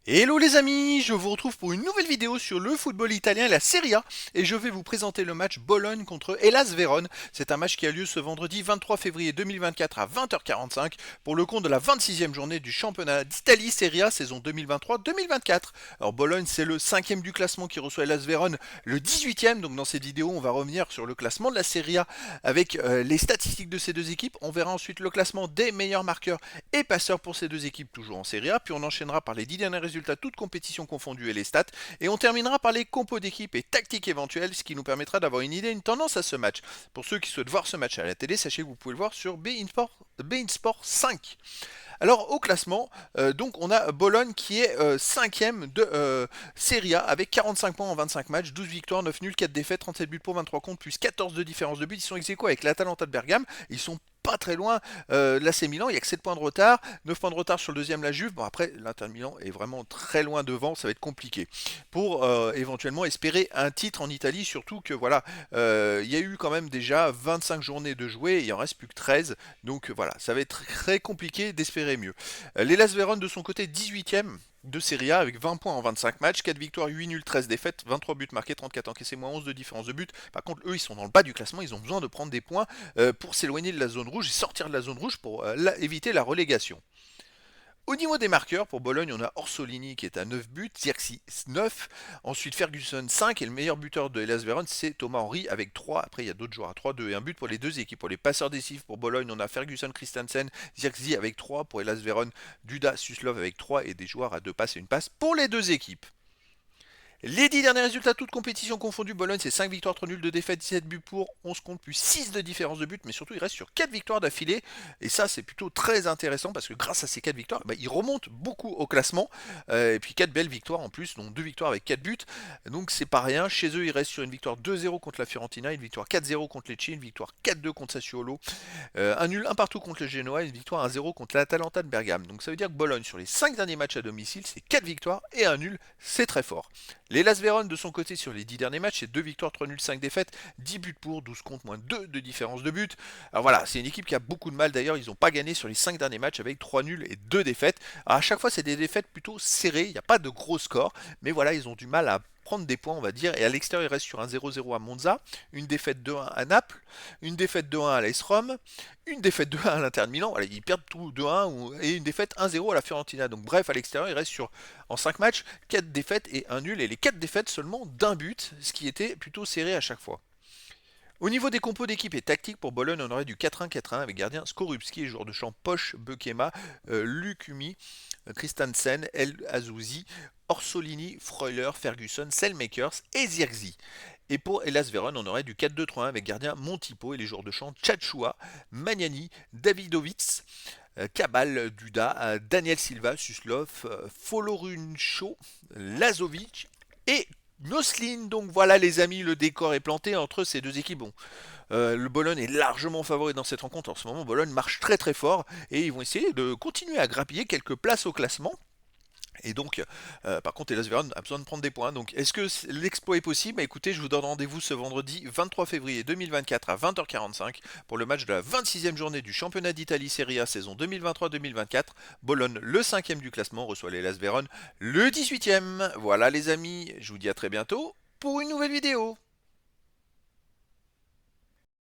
Hello les amis, je vous retrouve pour une nouvelle vidéo sur le football italien et la Serie A et je vais vous présenter le match Bologne contre Hellas Vérone. C'est un match qui a lieu ce vendredi 23 février 2024 à 20h45 pour le compte de la 26e journée du championnat d'Italie Serie A saison 2023-2024. Alors Bologne c'est le 5e du classement qui reçoit Hellas Vérone le 18e, donc dans cette vidéo on va revenir sur le classement de la Serie A avec les statistiques de ces deux équipes. On verra ensuite le classement des meilleurs marqueurs et passeurs pour ces deux équipes toujours en Serie A, puis on enchaînera par les 10 derniers résultats toutes compétitions confondues et les stats, et on terminera par les compos d'équipe et tactiques éventuelles, ce qui nous permettra d'avoir une idée, une tendance à ce match. Pour ceux qui souhaitent voir ce match à la télé, sachez que vous pouvez le voir sur Bein Sport 5. Alors au classement, donc on a Bologne qui est 5ème de Serie A avec 45 points en 25 matchs, 12 victoires, 9 nuls, 4 défaites, 37 buts pour 23 comptes, plus 14 de différence de but. Ils sont ex aequo avec l'Atalanta de Bergame, ils sont pas très loin de l'AC Milan, il n'y a que 7 points de retard, 9 points de retard sur le deuxième la Juve. Bon après l'Inter Milan est vraiment très loin devant, ça va être compliqué pour éventuellement espérer un titre en Italie, surtout que voilà, il y a eu quand même déjà 25 journées de jouer, il en reste plus que 13, donc voilà, ça va être très compliqué d'espérer mieux. L'Hellas Vérone de son côté 18ème de Serie A avec 20 points en 25 matchs, 4 victoires, 8 nuls, 13 défaites, 23 buts marqués, 34 encaissés, moins 11 de différence de but. Par contre, eux, ils sont dans le bas du classement, ils ont besoin de prendre des points pour s'éloigner de la zone rouge et sortir de la zone rouge pour éviter la relégation. Au niveau des marqueurs, pour Bologne, on a Orsolini qui est à 9 buts, Zirkzee 9, ensuite Ferguson 5, et le meilleur buteur de Hellas Vérone, c'est Thomas Henry avec 3. Après, il y a d'autres joueurs à 3, 2 et un but pour les deux équipes. Pour les passeurs décisifs pour Bologne, on a Ferguson Christensen, Zirkzee avec 3, pour Hellas Vérone, Duda Suslov avec 3, et des joueurs à 2 passes et une passe pour les deux équipes. Les 10 derniers résultats, toutes compétitions confondues, Bologne c'est 5 victoires, 3 nuls, 2 défaites, 17 buts pour, 11 comptes, plus 6 de différence de but, mais surtout il reste sur 4 victoires d'affilée, et ça c'est plutôt très intéressant parce que grâce à ces 4 victoires, il remonte beaucoup au classement, et puis 4 belles victoires en plus, donc 2 victoires avec 4 buts, donc c'est pas rien. Chez eux il reste sur une victoire 2-0 contre la Fiorentina, une victoire 4-0 contre Lecce, une victoire 4-2 contre Sassuolo, un nul un partout contre le Genoa, une victoire 1-0 contre l'Atalanta de Bergame. Donc ça veut dire que Bologne sur les 5 derniers matchs à domicile c'est 4 victoires et un nul, c'est très fort. Les Las Vérone de son côté sur les 10 derniers matchs, c'est 2 victoires, 3 nuls, 5 défaites, 10 buts pour, 12 contre, moins 2 de différence de but. Alors voilà, c'est une équipe qui a beaucoup de mal d'ailleurs, ils n'ont pas gagné sur les 5 derniers matchs avec 3 nuls et 2 défaites. Alors à chaque fois c'est des défaites plutôt serrées, il n'y a pas de gros scores, mais voilà, ils ont du mal à prendre des points on va dire, et à l'extérieur il reste sur un 0-0 à Monza, une défaite 2-1 à Naples, une défaite 2-1 à l'AS Rome, une défaite 2-1 à l'Inter de Milan, voilà, ils perdent tout 2-1 et une défaite 1-0 à la Fiorentina. Donc bref, à l'extérieur il reste sur en 5 matchs 4 défaites et un nul, et les 4 défaites seulement d'un but, ce qui était plutôt serré à chaque fois. Au niveau des compos d'équipe et tactique pour Bologne, on aurait du 4-1-4-1 avec gardien Skorupski et joueur de champ Poche, Bekema, Lukumi, Christensen, El Azouzi, Orsolini, Freuler, Ferguson, Selmakers et Zirkzee. Et pour Hellas Vérone, on aurait du 4-2-3-1 avec gardien Montipo et les joueurs de champ Tchatchoua, Magnani, Davidovits, Cabal, Duda, Daniel Silva, Suslov, Foloruncho, Lazovic et Noslin. Donc voilà les amis, le décor est planté entre ces deux équipes. Bon, le Bologne est largement favori dans cette rencontre. En ce moment, Bologne marche très très fort et ils vont essayer de continuer à grappiller quelques places au classement. Et donc, par contre, Hellas Vérone a besoin de prendre des points. Donc, est-ce que l'exploit est possible? Écoutez, je vous donne rendez-vous ce vendredi 23 février 2024 à 20h45 pour le match de la 26e journée du championnat d'Italie Serie A saison 2023-2024. Bologne, le 5e du classement, reçoit l'Hellas Vérone, le 18e. Voilà les amis, je vous dis à très bientôt pour une nouvelle vidéo.